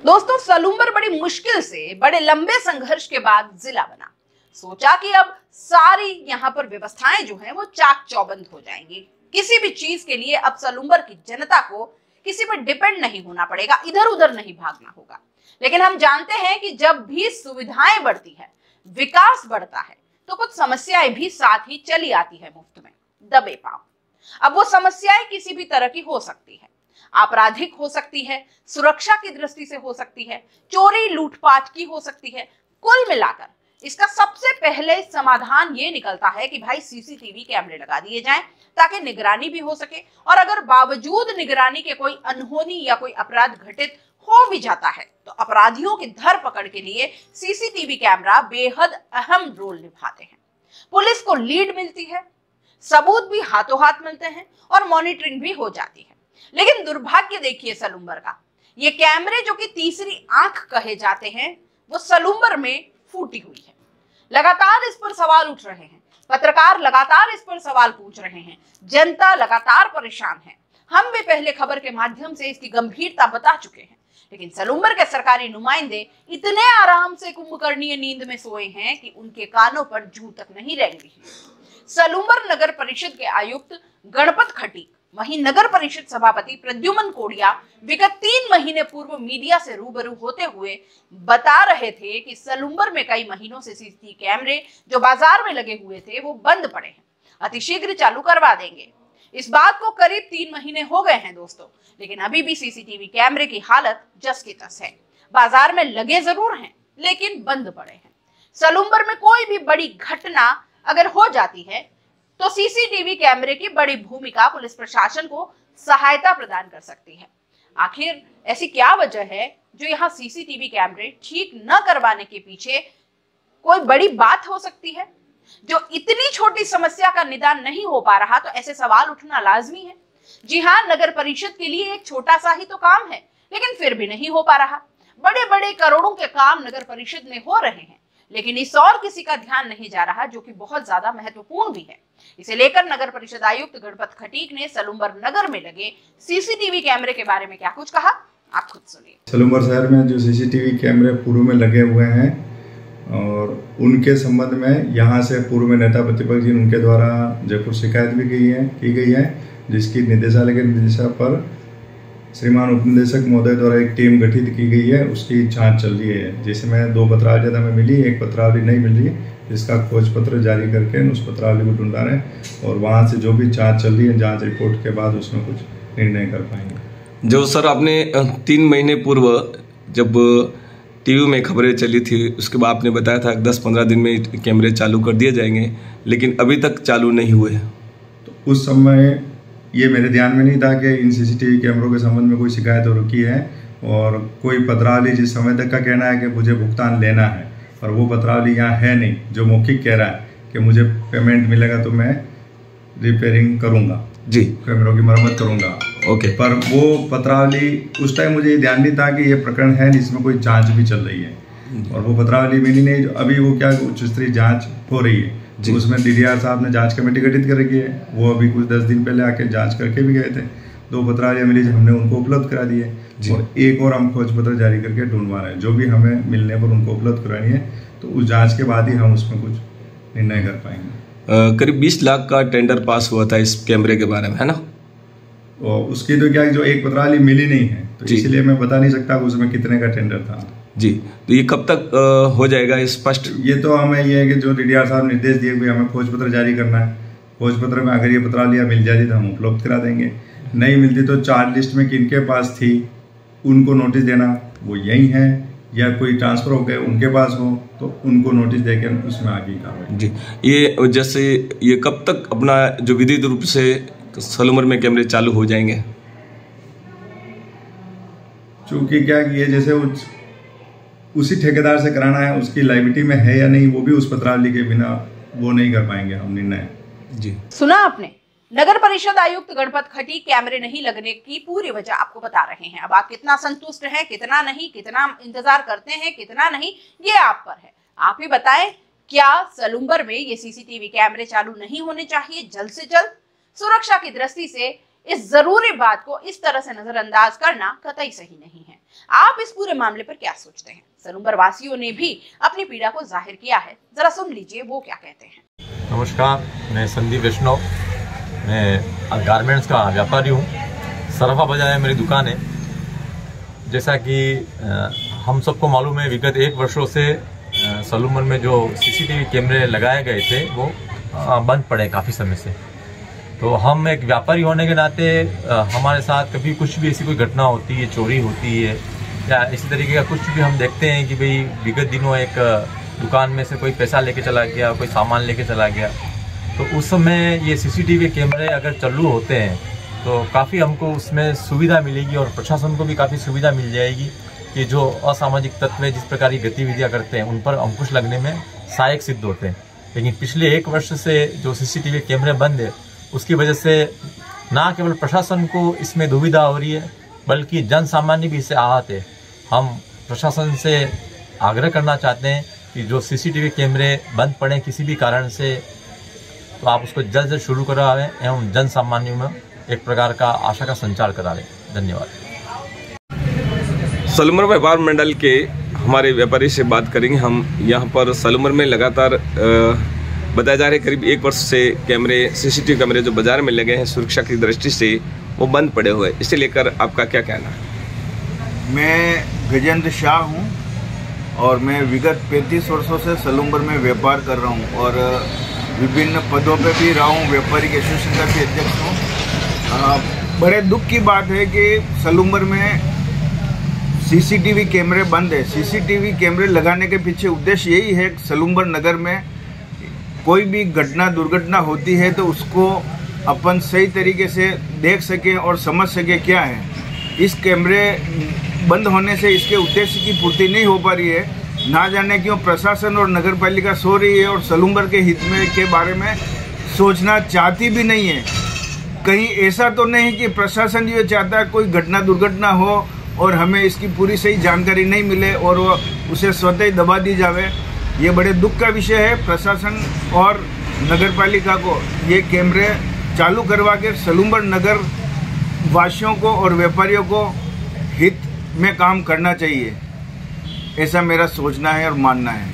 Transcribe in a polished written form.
दोस्तों, सलूम्बर बड़ी मुश्किल से बड़े लंबे संघर्ष के बाद जिला बना। सोचा कि अब सारी यहाँ पर व्यवस्थाएं जो हैं वो चाक चौबंद हो जाएंगी। किसी भी चीज के लिए अब सलूम्बर की जनता को किसी पर डिपेंड नहीं होना पड़ेगा, इधर उधर नहीं भागना होगा। लेकिन हम जानते हैं कि जब भी सुविधाएं बढ़ती है, विकास बढ़ता है, तो कुछ समस्याएं भी साथ ही चली आती है मुफ्त में दबे पांव। अब वो समस्याएं किसी भी तरह की हो सकती है, आपराधिक हो सकती है, सुरक्षा की दृष्टि से हो सकती है, चोरी लूटपाट की हो सकती है। कुल मिलाकर इसका सबसे पहले समाधान ये निकलता है कि भाई सीसीटीवी कैमरे लगा दिए जाएं ताकि निगरानी भी हो सके, और अगर बावजूद निगरानी के कोई अनहोनी या कोई अपराध घटित हो भी जाता है तो अपराधियों की धरपकड़ के लिए सीसीटीवी कैमरा बेहद अहम रोल निभाते हैं। पुलिस को लीड मिलती है, सबूत भी हाथों हाथ मिलते हैं और मॉनिटरिंग भी हो जाती है। लेकिन दुर्भाग्य देखिए सलूम्बर का, ये कैमरे जो कि तीसरी आंख कहे जाते हैं, वो सलूम्बर में फूटी हुई है। लगातार इस पर सवाल उठ रहे हैं, पत्रकार लगातार इस पर सवाल पूछ रहे हैं, जनता लगातार परेशान है। हम भी पहले खबर के माध्यम से इसकी गंभीरता बता चुके हैं, लेकिन सलूम्बर के सरकारी नुमाइंदे इतने आराम से कुंभकर्णीय नींद में सोए हैं कि उनके कानों पर जूं तक नहीं रेंग रही। सलूम्बर नगर परिषद के आयुक्त गणपत खटीक, वहीं नगर परिषद सभापति प्रद्युमन कोडिया विगत 3 महीने पूर्व मीडिया से रूबरू होते हुए बता रहे थे कि सलूम्बर में कई महीनों से सीसीटीवी कैमरे जो बाजार में लगे हुए थे वो बंद पड़े हैं, अतिशीघ्र चालू करवा देंगे। इस बात को करीब 3 महीने हो गए हैं दोस्तों, लेकिन अभी भी सीसीटीवी कैमरे की हालत जस की तस है। बाजार में लगे जरूर हैं लेकिन बंद पड़े हैं। सलूम्बर में कोई भी बड़ी घटना अगर हो जाती है तो सीसीटीवी कैमरे की बड़ी भूमिका पुलिस प्रशासन को सहायता प्रदान कर सकती है। आखिर ऐसी क्या वजह है जो यहाँ सीसीटीवी कैमरे ठीक न करवाने के पीछे कोई बड़ी बात हो सकती है? जो इतनी छोटी समस्या का निदान नहीं हो पा रहा, तो ऐसे सवाल उठना लाजमी है। जी हाँ, नगर परिषद के लिए एक छोटा सा ही तो काम है, लेकिन फिर भी नहीं हो पा रहा। बड़े बड़े करोड़ों के काम नगर परिषद में हो रहे हैं, लेकिन इस और किसी का ध्यान नहीं जा रहा, जो कि बहुत ज्यादा महत्वपूर्ण भी है। इसे लेकर नगर परिषद आयुक्त गणपत खटीक ने सलूम्बर नगर में लगे सीसीटीवी कैमरे के बारे में क्या कुछ कहा, आप खुद सुनिए। सलूम्बर शहर में जो सीसीटीवी कैमरे पूर्व में लगे हुए हैं और उनके संबंध में यहाँ से पूर्व में नेता प्रतिपक्ष जी उनके द्वारा जयपुर शिकायत भी की गई है, जिसकी निदेशालय के निर्देशन पर श्रीमान उप निदेशक महोदय द्वारा एक टीम गठित की गई है, उसकी जांच चल रही है। जिसमें 2 पत्रावली हमें मिली, एक पत्रावली नहीं मिल रही है, जिसका खोज पत्र जारी करके उस पत्रावली को ढूंढा रहे हैं और वहाँ से जो भी जांच चल रही है, जांच रिपोर्ट के बाद उसमें कुछ निर्णय कर पाएंगे। जो सर आपने 3 महीने पूर्व जब टीवी में खबरें चली थी, उसके बाद आपने बताया था 10-15 दिन में कैमरे चालू कर दिए जाएंगे, लेकिन अभी तक चालू नहीं हुए। तो उस समय ये मेरे ध्यान में नहीं था कि इन सीसीटीवी कैमरों के संबंध में कोई शिकायत हो रखी है और कोई पत्रावली जिस समय तक का कहना है कि मुझे भुगतान लेना है, और वो पत्रावली यहाँ है नहीं। जो मौखिक कह रहा है कि मुझे पेमेंट मिलेगा तो मैं रिपेयरिंग करूँगा जी, कैमरों की मरम्मत करूँगा, ओके। पर वो पत्रावली उस टाइम मुझे ये ध्यान नहीं था कि ये प्रकरण है, जिसमें कोई जांच भी चल रही है, और वो पत्रावली मिली नहीं। अभी वो क्या उच्च स्तरीय जांच हो रही है, उसमें डीडीआर साहब ने जांच कमेटी गठित कर रखी है। वो अभी कुछ 10 दिन पहले आके जांच करके भी गए थे। 2 पत्रावलियाँ मिली, हमने उनको उपलब्ध करा दी है और एक और हम खोज पत्र जारी करके ढूंढवा रहे हैं। जो भी हमें मिलने पर उनको उपलब्ध करानी है, तो उस जाँच के बाद ही हम उसमें कुछ निर्णय कर पाएंगे। करीब 20 लाख का टेंडर पास हुआ था इस कैमरे के बारे में, है ना? और उसकी तो क्या जो एक पत्रावली मिली नहीं है, तो इसलिए मैं बता नहीं सकता उसमें कितने का टेंडर था जी। तो ये कब तक हो जाएगा स्पष्ट? ये तो हमें ये है कि जो डीडीआर साहब निर्देश दिए हुए, हमें खोज पत्र जारी करना है। खोज पत्र में अगर ये पत्रावलियाँ मिल जाती तो हम उपलब्ध करा देंगे, नहीं मिलती तो चार्ज लिस्ट में किनके पास थी उनको नोटिस देना, वो यही है, या कोई ट्रांसफर हो गए उनके पास हो तो उनको नोटिस देकर उसमें आगे कार्रवाई जी। ये जैसे ये कब तक अपना जो विधिक रूप से सलूम्बर में कैमरे चालू हो जाएंगे? चूँकि क्या ये जैसे उसी ठेकेदार से कराना है, उसकी लायबिलिटी में है या नहीं, वो भी उस पत्रावली के बिना वो नहीं कर पाएंगे हम निर्णय। जी, सुना आपने, नगर परिषद आयुक्त गणपत खटीक कैमरे नहीं लगने की पूरी वजह आपको बता रहे हैं। अब आप कितना संतुष्ट हैं, कितना नहीं, कितना इंतजार करते हैं, कितना नहीं, ये आप पर है। आप ही बताएं, क्या सलूम्बर में ये सीसीटीवी कैमरे चालू नहीं होने चाहिए जल्द से जल्द? सुरक्षा की दृष्टि से इस जरूरी बात को इस तरह से नजरअंदाज करना कतई सही नहीं है। आप इस पूरे मामले पर क्या सोचते हैं? सलूम्बर वासियों ने भी अपनी पीड़ा को जाहिर किया है, जरा सुन लीजिए वो क्या कहते हैं। नमस्कार, मैं संदीप वैष्णव, मैं गारमेंट्स का व्यापारी हूँ। सराफा बाजार है मेरी दुकान है। जैसा कि हम सबको मालूम है, विगत 1 वर्षों से सलूम्बर में जो सीसीटीवी कैमरे लगाए गए थे वो बंद पड़े काफ़ी समय से। तो हम एक व्यापारी होने के नाते हमारे साथ कभी कुछ भी ऐसी कोई घटना होती है, चोरी होती है या इसी तरीके का कुछ भी हम देखते हैं कि भाई विगत दिनों एक दुकान में से कोई पैसा लेके चला गया, कोई सामान लेके चला गया, तो उस समय ये सीसीटीवी कैमरे अगर चालू होते हैं तो काफ़ी हमको उसमें सुविधा मिलेगी और प्रशासन को भी काफ़ी सुविधा मिल जाएगी कि जो असामाजिक तत्व जिस प्रकार की गतिविधियाँ करते हैं उन पर अंकुश लगने में सहायक सिद्ध होते हैं। लेकिन पिछले 1 वर्ष से जो सीसीटीवी कैमरे बंद है उसकी वजह से ना केवल प्रशासन को इसमें दुविधा हो रही है बल्कि जन सामान्य भी इससे आहत है। हम प्रशासन से आग्रह करना चाहते हैं कि जो सीसीटीवी कैमरे बंद पड़े किसी भी कारण से, तो आप उसको जल्द से शुरू करावें एवं जन सामान्य में एक प्रकार का आशा का संचार करावें। धन्यवाद। सलूम्बर व्यापार मंडल के हमारे व्यापारी से बात करेंगे हम। यहाँ पर सलूम्बर में लगातार बताया जा रहा है करीब 1 वर्ष से सीसीटीवी कैमरे जो बाजार में लगे हैं सुरक्षा की दृष्टि से वो बंद पड़े हुए, इसे लेकर आपका क्या कहना है? मैं गजेंद्र शाह हूँ और मैं विगत 35 वर्षों से सलूम्बर में व्यापार कर रहा हूँ और विभिन्न पदों पे भी रहा हूँ। व्यापारिक एसोसिएशन का भी अध्यक्ष हूँ। बड़े दुख की बात है कि सलूम्बर में सीसीटीवी कैमरे बंद है। सीसीटीवी कैमरे लगाने के पीछे उद्देश्य यही है कि सलूम्बर नगर में कोई भी दुर्घटना होती है तो उसको अपन सही तरीके से देख सकें और समझ सकें क्या है। इस कैमरे बंद होने से इसके उद्देश्य की पूर्ति नहीं हो पा रही है। ना जाने क्यों प्रशासन और नगर पालिका सो रही है और सलूम्बर के हित में के बारे में सोचना चाहती भी नहीं है। कहीं ऐसा तो नहीं कि प्रशासन ये चाहता है कोई दुर्घटना हो और हमें इसकी पूरी सही जानकारी नहीं मिले और वो उसे स्वतः ही दबा दी जावे। ये बड़े दुख का विषय है। प्रशासन और नगर पालिका को ये कैमरे चालू करवा के सलूम्बर नगर वासियों को और व्यापारियों को हित में काम करना चाहिए, ऐसा मेरा सोचना है और मानना है।